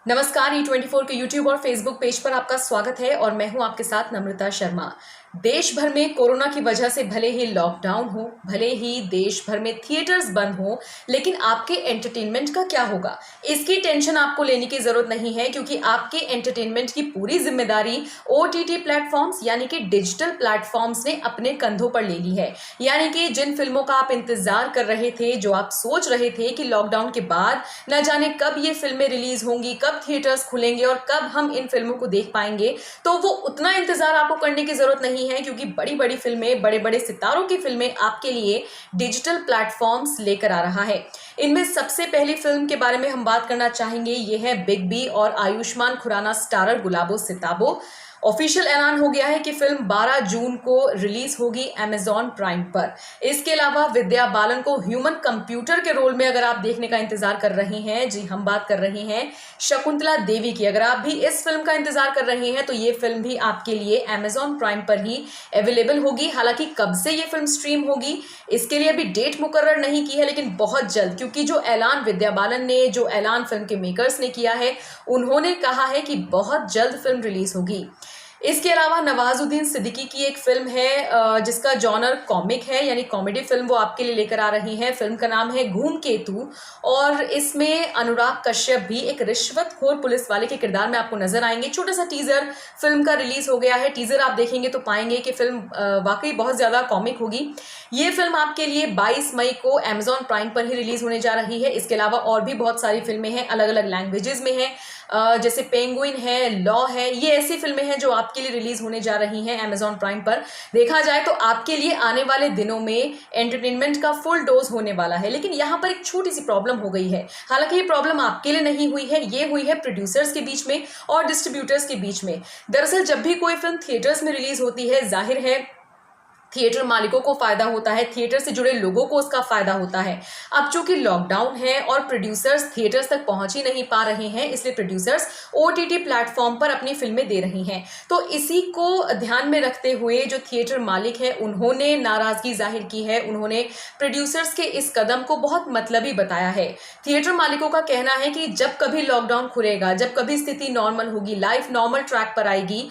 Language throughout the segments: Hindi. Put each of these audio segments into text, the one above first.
नमस्कार, E24 के YouTube और Facebook पेज पर आपका स्वागत है और मैं हूं आपके साथ नम्रता शर्मा। देश भर में कोरोना की वजह से भले ही लॉकडाउन हो, भले ही देश भर में थिएटर्स बंद हो, लेकिन आपके एंटरटेनमेंट का क्या होगा, इसकी टेंशन आपको लेने की जरूरत नहीं है, क्योंकि आपके एंटरटेनमेंट की पूरी जिम्मेदारी OTT प्लेटफॉर्म्स यानी कि डिजिटल प्लेटफॉर्म्स ने अपने कंधों पर ले ली है। यानी कि जिन फिल्मों का आप इंतजार कर रहे थे, जो आप सोच रहे थे कि लॉकडाउन के बाद न जाने कब ये फिल्में रिलीज होंगी, कब थिएटर्स खुलेंगे और कब हम इन फिल्मों को देख पाएंगे, तो वो उतना इंतजार आपको करने की जरूरत नहीं है, क्योंकि बड़ी बड़ी फिल्में, बड़े बड़े सितारों की फिल्में आपके लिए डिजिटल प्लेटफॉर्म्स लेकर आ रहा है। इनमें सबसे पहली फिल्म के बारे में हम बात करना चाहेंगे, ये है बिग बी और आयुष्मान खुराना स्टारर गुलाबो सिताबो। ऑफिशियल ऐलान हो गया है कि फिल्म 12 जून को रिलीज होगी Amazon प्राइम पर। इसके अलावा विद्या बालन को ह्यूमन कंप्यूटर के रोल में अगर आप देखने का इंतजार कर रहे हैं, जी हम बात कर रहे हैं शकुंतला देवी की। अगर आप भी इस फिल्म का इंतजार कर रहे हैं तो ये फिल्म भी आपके लिए Amazon प्राइम पर ही अवेलेबल होगी। हालांकि कब से ये फिल्म स्ट्रीम होगी इसके लिए अभी डेट मुकर्रर नहीं की है, लेकिन बहुत जल्द, क्योंकि जो ऐलान विद्या बालन ने, जो ऐलान फिल्म के मेकर्स ने किया है, उन्होंने कहा है कि बहुत जल्द फिल्म रिलीज होगी। इसके अलावा नवाजुद्दीन सिद्दीकी की एक फिल्म है जिसका जॉनर कॉमिक है, यानी कॉमेडी फिल्म वो आपके लिए लेकर आ रही है। फिल्म का नाम है धूमकेतु और इसमें अनुराग कश्यप भी एक रिश्वतखोर पुलिस वाले के किरदार में आपको नजर आएंगे। छोटा सा टीजर फिल्म का रिलीज हो गया है। टीजर आप देखेंगे तो पाएंगे कि फिल्म वाकई बहुत ज्यादा कॉमिक होगी। ये फिल्म आपके लिए 22 मई को Amazon प्राइम पर ही रिलीज होने जा रही है। इसके अलावा और भी बहुत सारी फिल्में हैं, अलग अलग लैंग्वेजेस में हैं, जैसे पेंगुइन है, लॉ है। ये ऐसी फिल्में हैं जो आपके लिए रिलीज होने जा रही हैं Amazon प्राइम पर। देखा जाए तो आपके लिए आने वाले दिनों में एंटरटेनमेंट का फुल डोज होने वाला है। लेकिन यहाँ पर एक छोटी सी प्रॉब्लम हो गई है। हालांकि ये प्रॉब्लम आपके लिए नहीं हुई है, ये हुई है प्रोड्यूसर्स के बीच में और डिस्ट्रीब्यूटर्स के बीच में। दरअसल जब भी कोई फिल्म थिएटर्स में रिलीज होती है, जाहिर है थिएटर मालिकों को फायदा होता है, थिएटर से जुड़े लोगों को उसका फायदा होता है। अब चूंकि लॉकडाउन है और प्रोड्यूसर्स थिएटर्स तक पहुंच ही नहीं पा रहे हैं, इसलिए प्रोड्यूसर्स OTT प्लेटफॉर्म पर अपनी फिल्में दे रही हैं। तो इसी को ध्यान में रखते हुए जो थिएटर मालिक है उन्होंने नाराजगी जाहिर की है। उन्होंने प्रोड्यूसर्स के इस कदम को बहुत मतलबी बताया है। थिएटर मालिकों का कहना है कि जब कभी लॉकडाउन खुलेगा, जब कभी स्थिति नॉर्मल होगी, लाइफ नॉर्मल ट्रैक पर आएगी,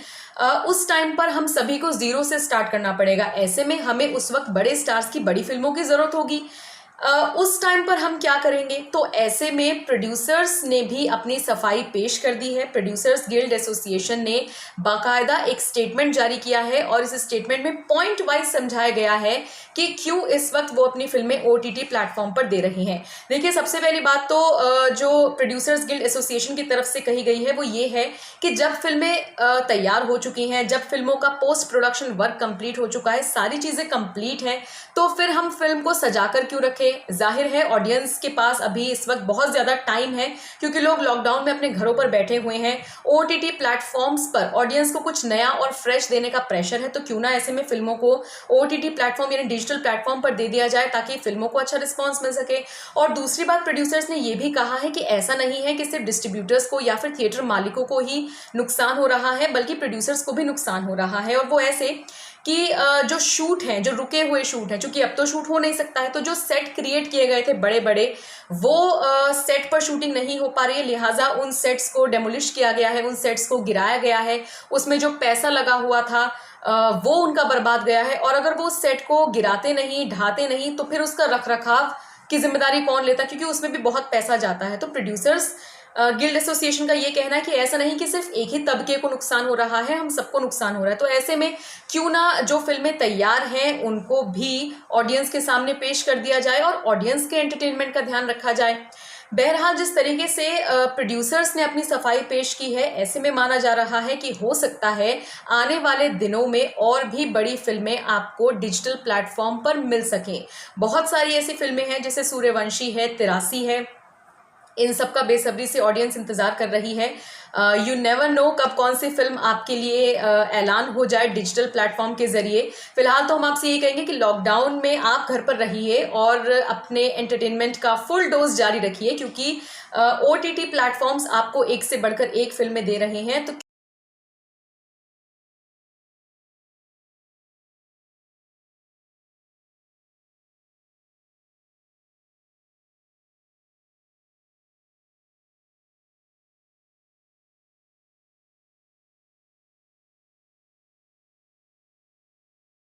उस टाइम पर हम सभी को जीरो से स्टार्ट करना पड़ेगा। ऐसे में हमें उस वक्त बड़े स्टार्स की, बड़ी फिल्मों की जरूरत होगी। उस टाइम पर हम क्या करेंगे? तो ऐसे में प्रोड्यूसर्स ने भी अपनी सफाई पेश कर दी है। प्रोड्यूसर्स गिल्ड एसोसिएशन ने बाकायदा एक स्टेटमेंट जारी किया है और इस स्टेटमेंट में पॉइंट वाइज समझाया गया है कि क्यों इस वक्त वो अपनी फिल्में OTT प्लेटफॉर्म पर दे रही हैं। देखिए, सबसे पहली बात तो जो प्रोड्यूसर्स गिल्ड एसोसिएशन की तरफ से कही गई है वो ये है कि जब फिल्में तैयार हो चुकी हैं, जब फिल्मों का पोस्ट प्रोडक्शन वर्क कंप्लीट हो चुका है, सारी चीजें कंप्लीट हैं, तो फिर हम फिल्म को सजाकर क्यों रखें? जाहिर है ऑडियंस के पास अभी इस वक्त बहुत ज्यादा टाइम है, क्योंकि लोग लॉकडाउन में अपने घरों पर बैठे हुए हैं। OTT प्लेटफॉर्म्स पर ऑडियंस को कुछ नया और फ्रेश देने का प्रेशर है, तो क्यों ना ऐसे में फिल्मों को OTT प्लेटफॉर्म यानी डिजिटल प्लेटफॉर्म पर दे दिया जाए, ताकि फिल्मों को अच्छा रिस्पॉन्स मिल सके। और दूसरी बात, प्रोड्यूसर्स ने यह भी कहा है कि ऐसा नहीं है कि सिर्फ डिस्ट्रीब्यूटर्स को या फिर थिएटर मालिकों को ही नुकसान हो रहा है, बल्कि प्रोड्यूसर्स को भी नुकसान हो रहा है। और वो ऐसे कि जो शूट हैं, जो रुके हुए शूट हैं, क्योंकि अब तो शूट हो नहीं सकता है, तो जो सेट क्रिएट किए गए थे बड़े बड़े, वो सेट पर शूटिंग नहीं हो पा रही है, लिहाजा उन सेट्स को डेमोलिश किया गया है, उन सेट्स को गिराया गया है। उसमें जो पैसा लगा हुआ था वो उनका बर्बाद गया है। और अगर वो सेट को गिराते नहीं, ढाते नहीं, तो फिर उसका रखरखाव की जिम्मेदारी कौन लेता? क्योंकि उसमें भी बहुत पैसा जाता है। तो प्रोड्यूसर्स गिल्ड एसोसिएशन का ये कहना है कि ऐसा नहीं कि सिर्फ एक ही तबके को नुकसान हो रहा है, हम सबको नुकसान हो रहा है। तो ऐसे में क्यों ना जो फिल्में तैयार हैं उनको भी ऑडियंस के सामने पेश कर दिया जाए और ऑडियंस के एंटरटेनमेंट का ध्यान रखा जाए। बहरहाल जिस तरीके से प्रोड्यूसर्स ने अपनी सफाई पेश की है, ऐसे में माना जा रहा है कि हो सकता है आने वाले दिनों में और भी बड़ी फिल्में आपको डिजिटल प्लेटफॉर्म पर मिल सकें। बहुत सारी ऐसी फिल्में हैं जैसे सूर्यवंशी है, 83 है, इन सब का बेसब्री से ऑडियंस इंतजार कर रही है। यू नेवर नो कब कौन सी फिल्म आपके लिए ऐलान हो जाए डिजिटल प्लेटफॉर्म के जरिए। फिलहाल तो हम आपसे ये कहेंगे कि लॉकडाउन में आप घर पर रहिए और अपने एंटरटेनमेंट का फुल डोज जारी रखिए, क्योंकि OTT प्लेटफॉर्म्स आपको एक से बढ़कर एक फिल्में दे रहे हैं। तो